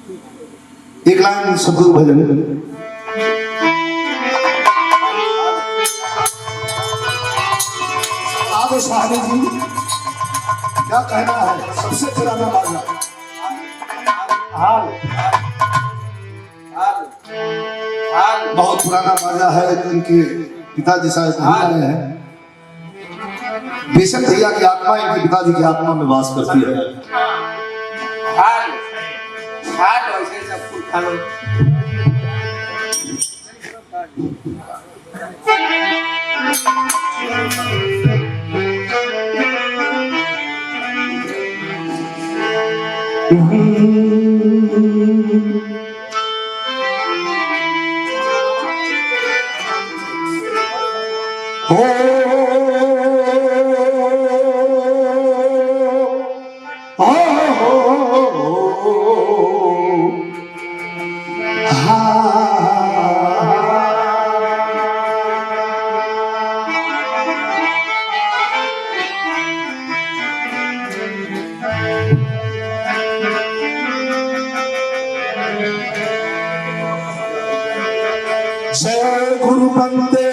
एक लाइन सदगुरु भजन। आगे शाहनी जी क्या कहना है? सबसे पुराना बाजा हाल बहुत पुराना बाजा है। इनके पिताजी शायद नहीं आए हैं। बेशक भैया की आत्मा इनके पिताजी की आत्मा में वास करती है। जय गुरु बंदे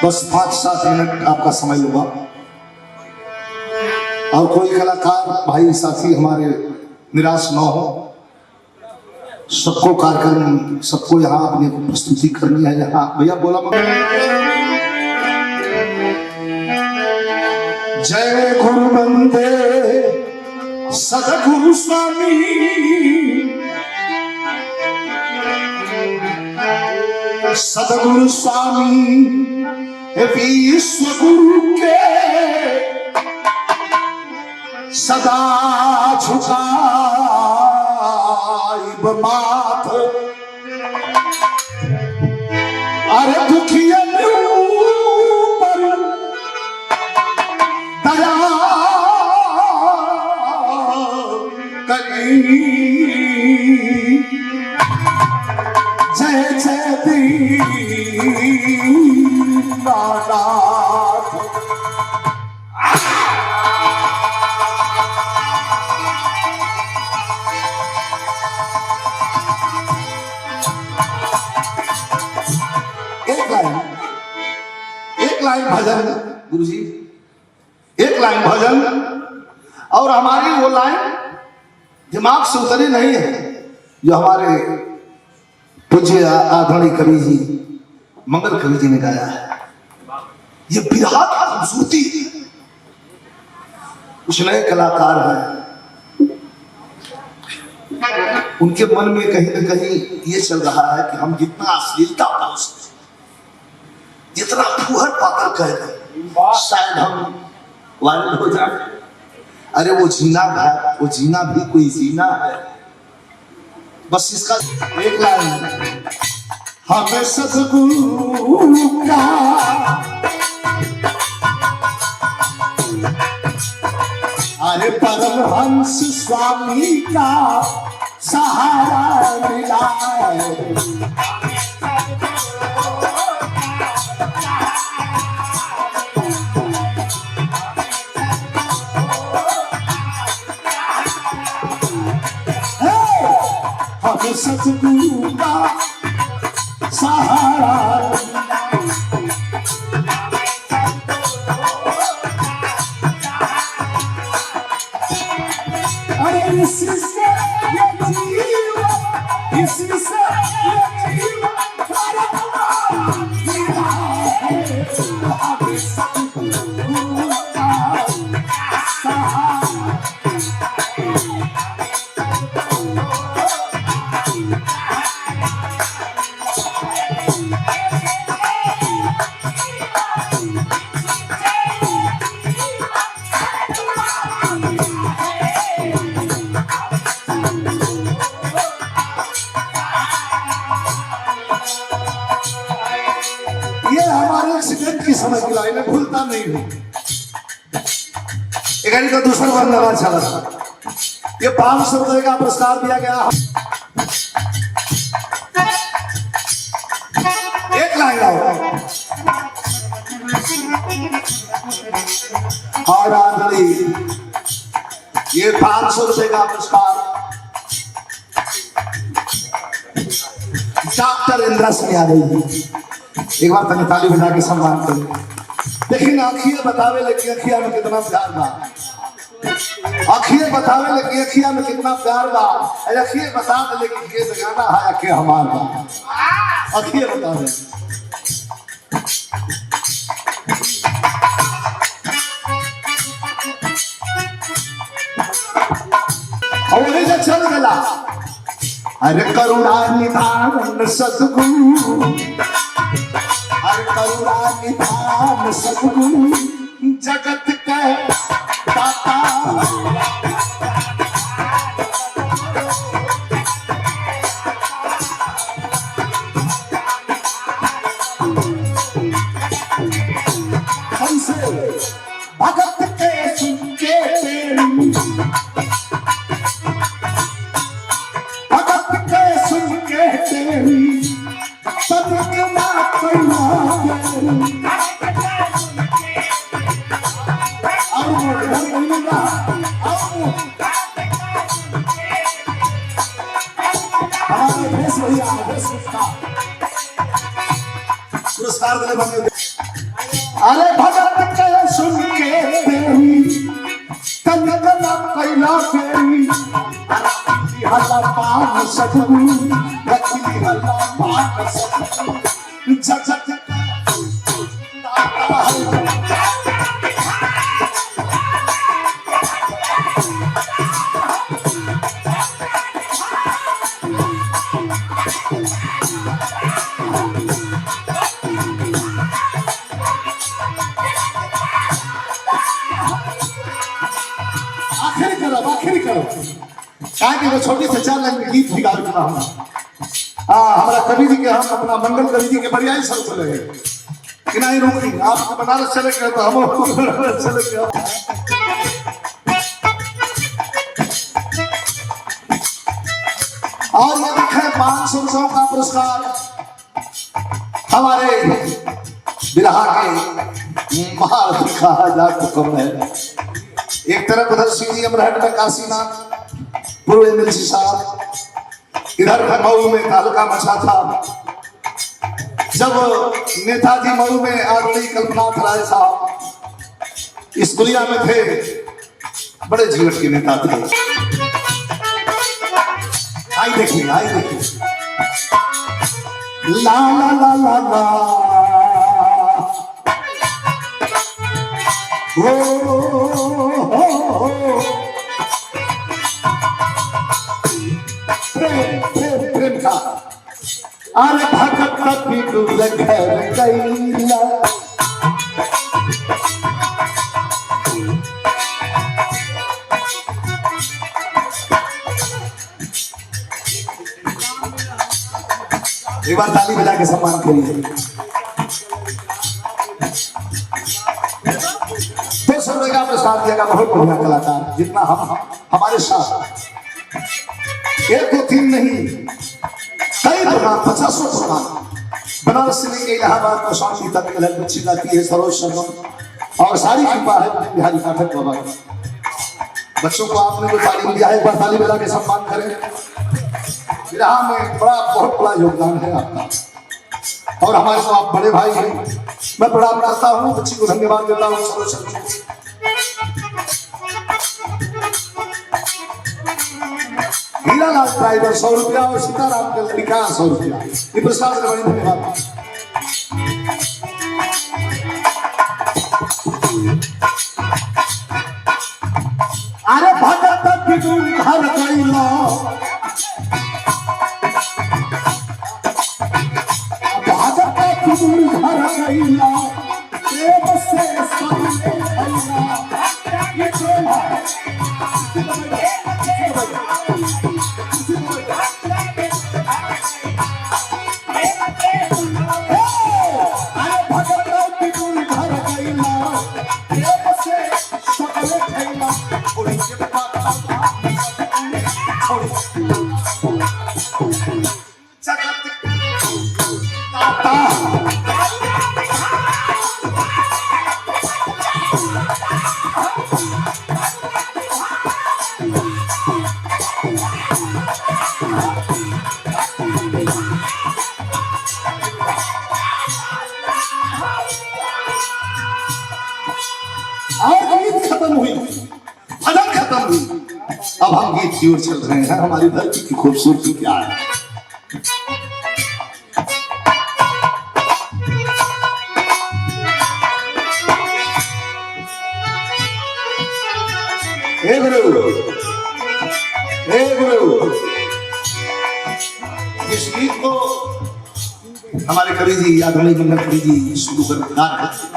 बस 5-7 मिनट आपका समय लूंगा। और कोई कलाकार भाई साथी हमारे निराश न हो। सबको कार्यक्रम सबको यहाँ अपनी प्रस्तुति करनी है। यहाँ भैया बोला जय गुरु बंदे सदगुरु स्वामी सदगुरु स्वामी विश्व गुरु के सदा झुकाइब माथ। अरे दुखियन पर दया करी जय जय दीनानाथ। एक लाइन भजन गुरुजी, एक लाइन भजन। और हमारी वो लाइन दिमाग से उतरी नहीं है जो हमारे पूज्य आदरणीय कवि जी मंगल कवि जी ने गाया है। ये बिरहा की खूबसूरती। कुछ नए कलाकार हैं, उनके मन में कहीं ना कहीं ये चल रहा है कि हम जितना अश्लीलता पाल सकते, जितना फूहड़ पाकर कह रहे शायद हम वायरल हो जाए। अरे वो जीना है, वो जीना भी कोई जीना है। बस इसका एक लाइन हमें सदगुरु का अरे परमहंस स्वामी का सहारा मिला है। हमें सतगुरु का सहारा अरे इसी से ये जीवन, इसी से ये जीवन हमें सतगुरु का सहारा। ये हमारे एक्सीडेंट की समय की लाइन में भूलता नहीं हूं। एक गाड़ी का दूसरा वर्णन चला था। ये 500 रुपए का पुरस्कार दिया गया। एक लाइन आओ। और आदरी ये 500 रुपए का पुरस्कार डॉक्टर इंदिरा सिंह यादव जी। एक बार तक ताली बजा के सम्मान करें। लेकिन अखिए बतावे लेकिन अखिया में कितना प्यार बा, अखिए बतावे लेकिन अखिया में कितना प्यार बा, अखिए बता दे लेकिन ये बेगाना है अखिए हमार बा, अखिए बतावे। और वही से चल गला अरे करुणा निधान सतगुरु, अरे करुणा निधान सतगुरु जगत के दाता। हमसे भगत के सुन के तेरी, भगत के सुन के तेरी सदगना करना पुरस्कार देने बने। अरे भगत के सुन के तेरी तनगना कैला तेरी हल्ला पान सतगुरु, रखी हल्ला पान सतगुरु जगत आखिरी करो कि वो छोटी से 4 लाइन में गीत भी गा चुका हूँ। हमारा कवि जी के हम अपना मंगल कवि जी के बढ़िया सब चले कि नहीं रोकी आप बनारस चले गए तो हम बनारस चले गए। और ये देखें 500 रुपयों का पुरस्कार हमारे बिरहा के महारथी का हजार हुक्म है। एक तरफ उधर सीधी अमरहट में काशीनाथ पूर्व एमएलसी साहब, इधर मऊ में तालुका मचा था जब नेताजी मऊ में आदरणीय कल्पनाथ राय साहब इस दुनिया में थे, बड़े जीवन के नेता थे। आई देखिए, आई देखिए। ला ला ला ला ला प्रेम का अरे भगत पिटूल घर कैला एक बार ताली बजा के सम्मान करिए। 200 रुपये का प्रस्ताव दिया बहुत बढ़िया कलाकार, जितना हम हमारे साथ 1 2 3 नहीं कई प्रकार 50 प्रकार बनारस से लेके इलाहाबाद को शांति तक लहर बच्ची जाती है। सरोज शर्मा और सारी कृपा है बिहारी पाठक बाबा की। बच्चों को आपने जो तालीम दिया है एक बार ताली बजा के सम्मान करें। विराह में बहुत बड़ा योगदान है आपका और हमारे को आप बड़े भाई हैं। मैं प्रणाम करता हूँ, बच्ची को धन्यवाद देता हूँ। सरोज शर्मा हीरालाल ड्राइवर 100 रुपया और सीताराम के लड़का 100 रुपया। ये पुरस्कार से बड़ी धन्यवाद। अरे भगत पिटूल घर कैला भगत पिटूल घर कैला प्रेम से सबने कैला ये चोला आज गीत खत्म हुई, भजन खत्म हुई, अब हम गीत की ओर चल रहे हैं। हमारी धरती की खूबसूरती क्या है। हे गुरु, हे गुरु, इस गीत को हमारे कवि जी आदरणीय मन्नत कवि जी शुरू कर गा रहे थे।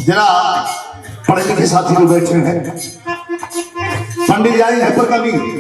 जरा पढ़े लिखे साथी लोग बैठे हैं, पंडित जी आए हैं पर कभी